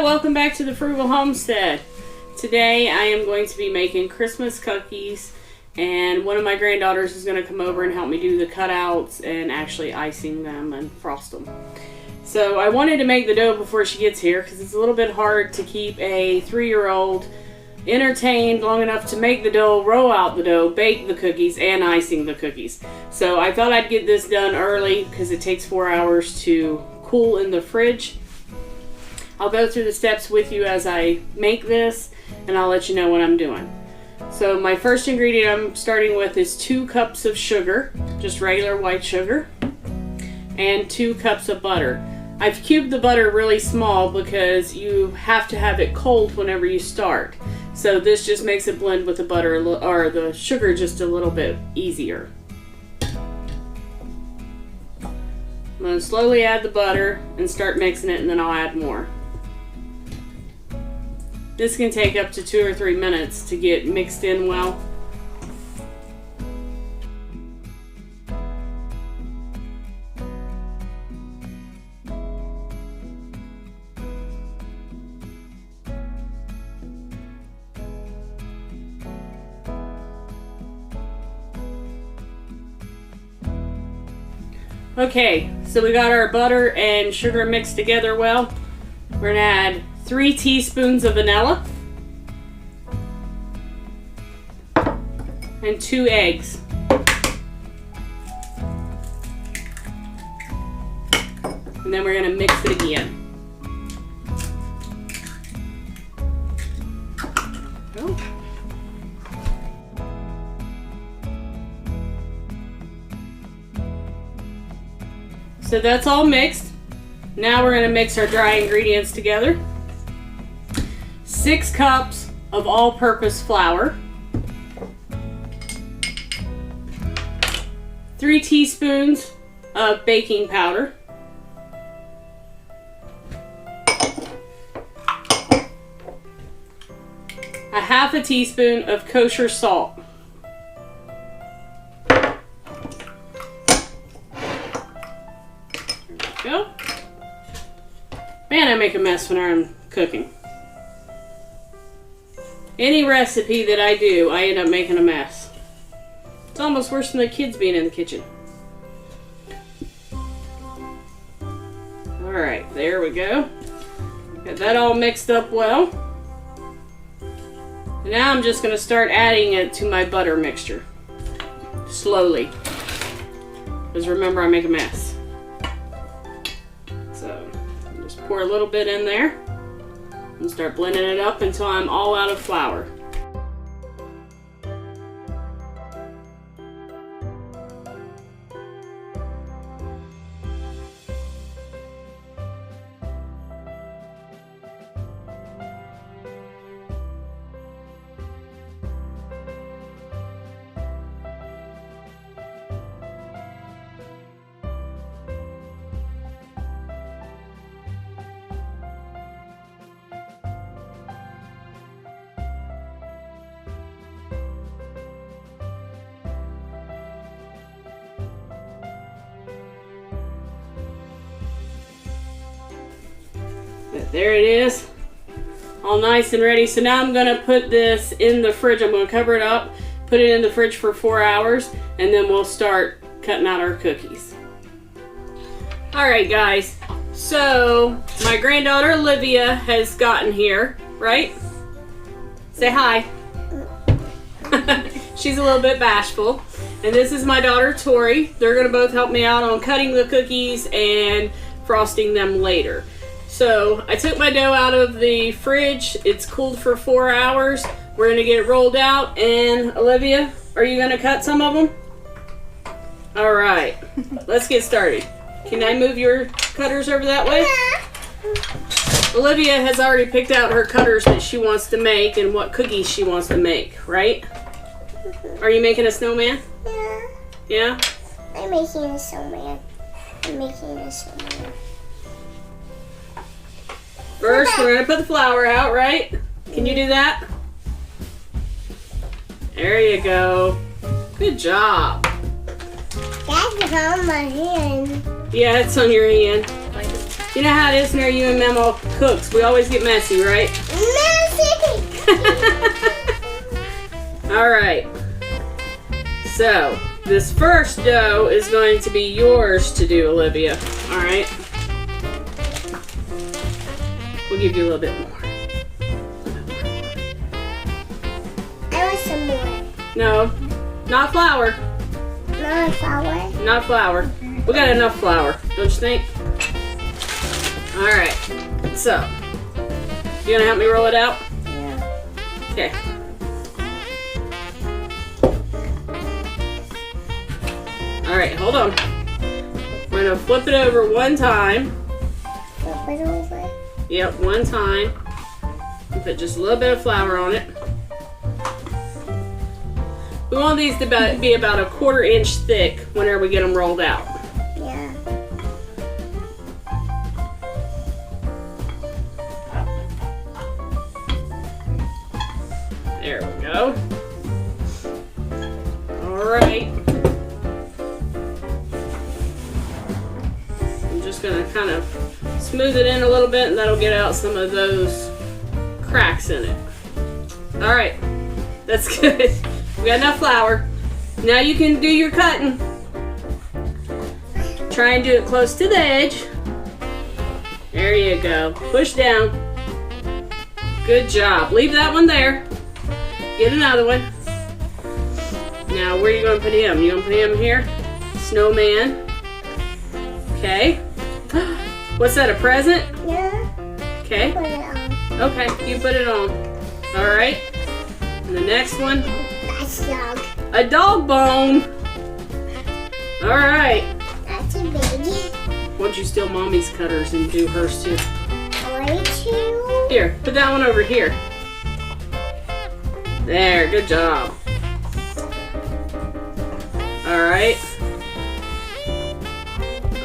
welcome back to the Frugal Homestead. Today I am going to be making Christmas cookies, and one of my granddaughters is going to come over and help me do the cutouts and actually icing them and frost them. So I wanted to make the dough before she gets here because it's a little bit hard to keep a 3-year-old entertained long enough to make the dough, roll out the dough, bake the cookies, and icing the cookies. So I thought I'd get this done early because it takes 4 hours to cool in the fridge. I'll go through the steps with you as I make this, and I'll let you know what I'm doing. So my first ingredient I'm starting with is 2 cups of sugar, just regular white sugar, and 2 cups of butter. I've cubed the butter really small because you have to have it cold whenever you start. So this just makes it blend with the butter or the sugar just a little bit easier. I'm going to slowly add the butter and start mixing it, and then I'll add more. This can take up to 2 or 3 minutes to get mixed in well. Okay, so we got our butter and sugar mixed together well. We're gonna add 3 teaspoons of vanilla and 2 eggs. And then we're gonna mix it again. Oh. So that's all mixed. Now we're going to mix our dry ingredients together. 6 cups of all-purpose flour. 3 teaspoons of baking powder. A half a teaspoon of kosher salt. Go. Man, I make a mess when I'm cooking. Any recipe that I do, I end up making a mess. It's almost worse than the kids being in the kitchen. Alright, there we go. Got that all mixed up well. And now I'm just going to start adding it to my butter mixture. Slowly. Because remember, I make a mess. Pour a little bit in there and start blending it up until I'm all out of flour. There it is, all nice and ready. So now I'm going to put this in the fridge. I'm going to cover it up, put it in the fridge for 4 hours, and then we'll start cutting out our cookies. Alright guys, so my granddaughter Olivia has gotten here, right? Say hi. She's a little bit bashful. And this is my daughter Tori. They're going to both help me out on cutting the cookies and frosting them later. So I took my dough out of the fridge. It's cooled for 4 hours. We're going to get it rolled out. And Olivia, are you going to cut some of them? All right, let's get started. Can I move your cutters over that way? Olivia has already picked out her cutters that she wants to make and what cookies she wants to make, right? Are you making a snowman? Yeah. Yeah? I'm making a snowman. I'm making a snowman. First, we're going to put the flour out, right? Can you do that? There you go. Good job. That's on my hand. Yeah, it's on your hand. Like You know how it is near you and Memo cooks. We always get messy, right? Messy. All right. So this first dough is going to be yours to do, Olivia. All right. We'll give you a little bit more. I want some more. No, not flour. Not flour. Not flour. We got enough flour, don't you think? All right. So, you gonna help me roll it out? Yeah. Okay. All right, hold on. We're gonna flip it over one time. Flip it over. Yep, one time. And put just a little bit of flour on it. We want these to be about a 1/4 inch thick whenever we get them rolled out. Yeah. There we go. All right. I'm just gonna kind of smooth it in a little bit, and that'll get out some of those cracks in it. All right, that's good. We got enough flour. Now you can do your cutting. Try and do it close to the edge. There you go. Push down. Good job. Leave that one there. Get another one. Now, where are you going to put him? You going to put him here? Snowman. Okay. What's that, a present? Yeah. Okay. Put it on. Okay, you put it on. All right. And the next one, That's dog. a dog bone. All right. That's a baby. Why don't you steal Mommy's cutters and do hers too? Way too. Here, put that one over here. There, good job. All right.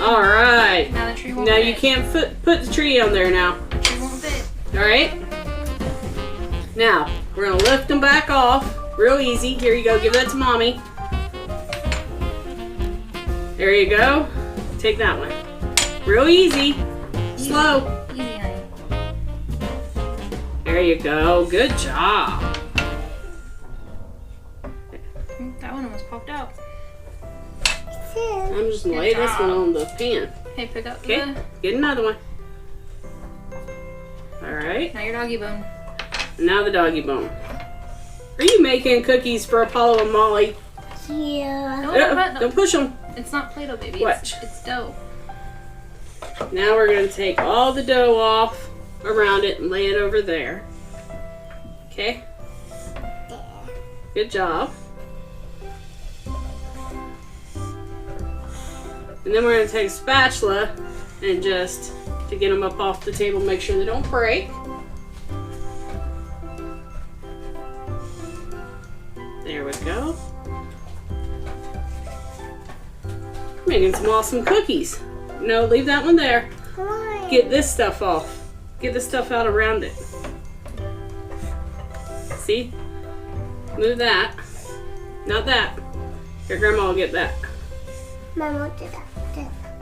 All right. Now the tree won't Now fit. you can't put the tree on there now. The tree won't fit. All right. Now we're gonna lift them back off, real easy. Here you go. Give that to Mommy. There you go. Take that one. Real easy. Slow. Easy, honey. There you go. Good job. That one almost popped out. I'm just gonna lay this one on the pan. Hey, pick up Okay. the... Get another one. All right. Now your doggy bone. Now the doggy bone. Are you making cookies for Apollo and Molly? Yeah. No, Don't push them. It's not Play-Doh, baby. Watch. It's dough. Now we're going to take all the dough off around it and lay it over there. Okay? Good job. And then we're going to take a spatula and just, to get them up off the table, make sure they don't break. There we go. Making some awesome cookies. No, leave that one there. Why? Get this stuff off. Get the stuff out around it. See? Move that. Not that. Your grandma will get that. Mama did that.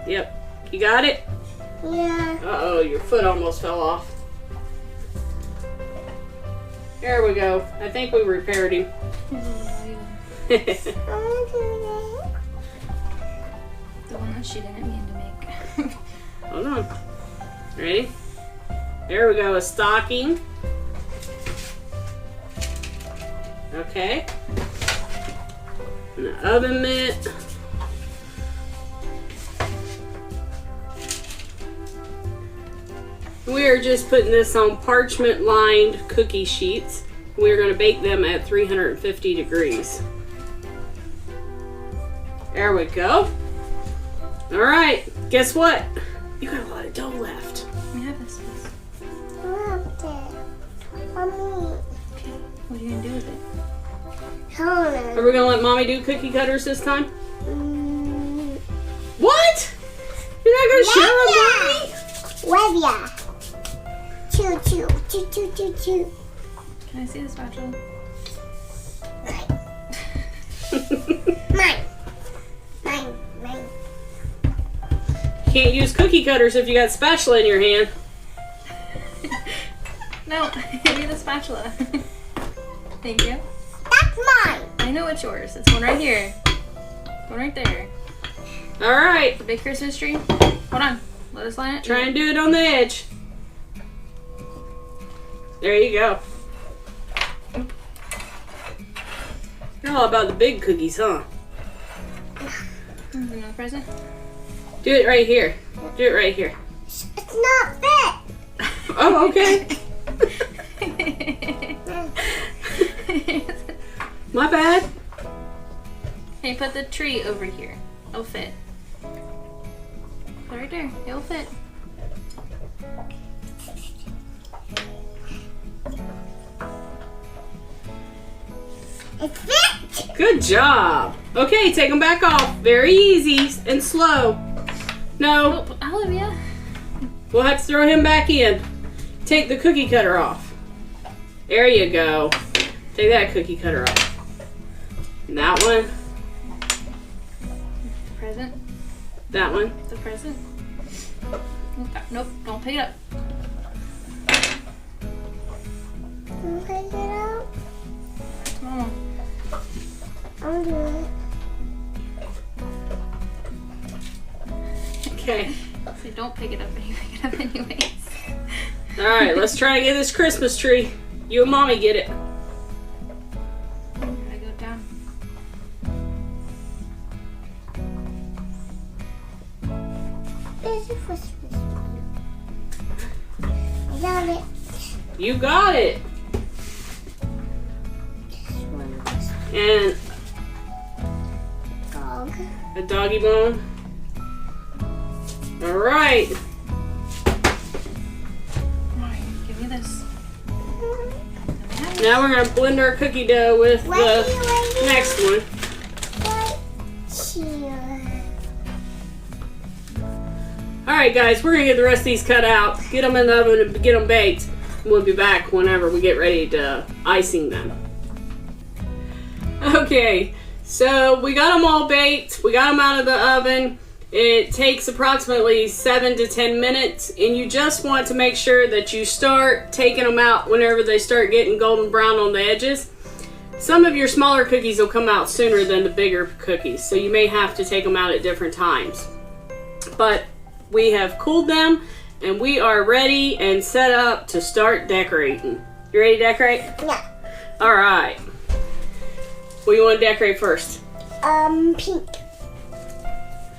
Yep. You got it? Yeah. Uh-oh, your foot almost fell off. There we go. I think we repaired him. Here's a little doggy bone. I want to do that. The one that she didn't mean to make. Hold on. Ready? There we go. A stocking. Okay. An oven mitt. We are just putting this on parchment lined cookie sheets. We're going to bake them at 350 degrees. There we go. All right, guess what? You got a lot of dough left. We have this piece. I want it. Mommy. What are you going to do with it? Hold Are on. we going to let Mommy do cookie cutters this time? Mm, What? You're not going to share with Mommy? Olivia. Choo choo. Choo choo choo choo. Can I see the spatula? Mine. Mine. Mine. can't use cookie cutters if you got spatula in your hand. No, give me the spatula. Thank you. That's mine. I know it's yours. It's one right here. One right there. All right. The big Christmas tree. Hold on. Let us line it. Try and do it on the edge. There you go. You're all about the big cookies, huh? Another present. Do it right here. Do it right here. It's not fit. Oh, okay. My bad. Hey, put the tree over here. It'll fit. Put it right there. It'll fit. It fit. Good job. Okay, take them back off. Very easy and slow. No, Oh, Olivia. we'll have to throw him back in. Take the cookie cutter off. There you go. Take that cookie cutter off. And that one. The present. That one. The present. Nope. Don't pick it up. Can you pick it up? Mama. I'll do it. Okay. So don't pick it up, but you pick it up anyways. All right, let's try to get this Christmas tree. You and Mommy get it. Gotta go down. There's a Christmas tree. I got it. You got it. This one was And dog. a doggy bone. All right. Alright, give me this. Now we're gonna blend our cookie dough with the Wait. next one. Here. All right, guys, we're gonna get the rest of these cut out, get them in the oven, and get them baked. We'll be back whenever we get ready to icing them. Okay, so we got them all baked. We got them out of the oven. It takes approximately 7 to 10 minutes, and you just want to make sure that you start taking them out whenever they start getting golden brown on the edges. Some of your smaller cookies will come out sooner than the bigger cookies, so you may have to take them out at different times. But we have cooled them, and we are ready and set up to start decorating. You ready to decorate? Yeah. All right. What do you want to decorate first? Pink.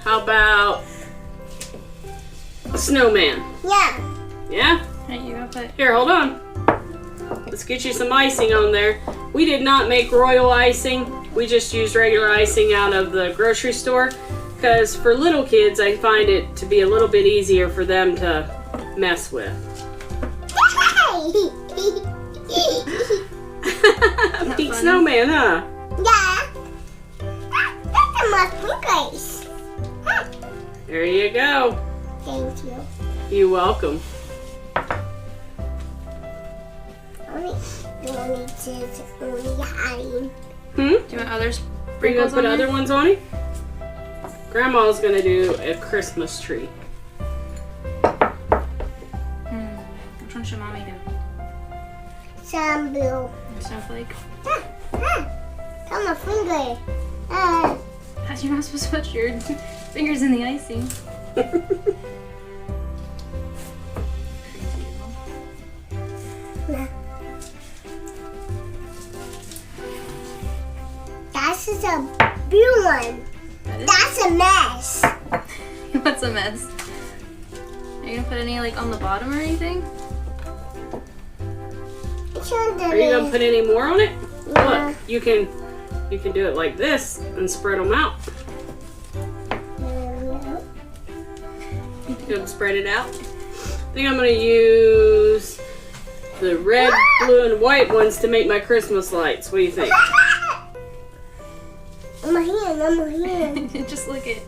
How about a snowman? Yeah. Yeah? Hey, you gotta put. Here, hold on. Let's get you some icing on there. We did not make royal icing. We just used regular icing out of the grocery store. Because for little kids, I find it to be a little bit easier for them to mess with. Pink funny? snowman, huh? Yeah. That's a my face. There you go. Thank you. You're welcome. Only hiding. Hmm? Do you want other Are you sprinkles gonna put on other there? ones on it? Grandma's gonna do a Christmas tree. Which one should Mommy do? Some blue. Snowflake. Come on, finger. You're not supposed to put your fingers in the icing. That's just a blue one. That's a mess. What's a mess? Are you gonna put any like on the bottom or anything? Are you gonna put any more on it? Yeah. Look, you can do it like this and spread them out. You can spread it out. I think I'm gonna use the red, blue, and white ones to make my Christmas lights. What do you think? On my hand. Just look at.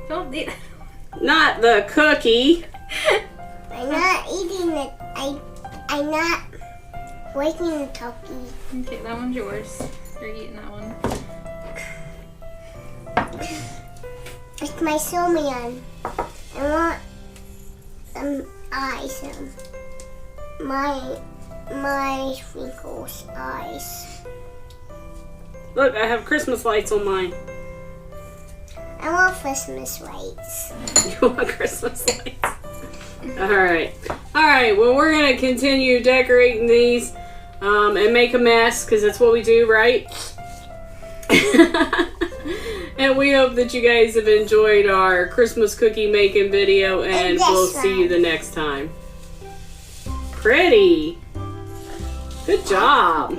Don't eat. Not the cookie. I'm not eating it. I'm not breaking the cookie. Okay, that one's yours. You're eating that one. my snowman. I want eyes. My Sprinkles eyes. Look, I have Christmas lights on mine. I want Christmas lights. You want Christmas lights? Alright. Alright, well, we're going to continue decorating these and make a mess because that's what we do, right? And we hope that you guys have enjoyed our Christmas cookie making video, and we'll see you the next time. Pretty. Good job.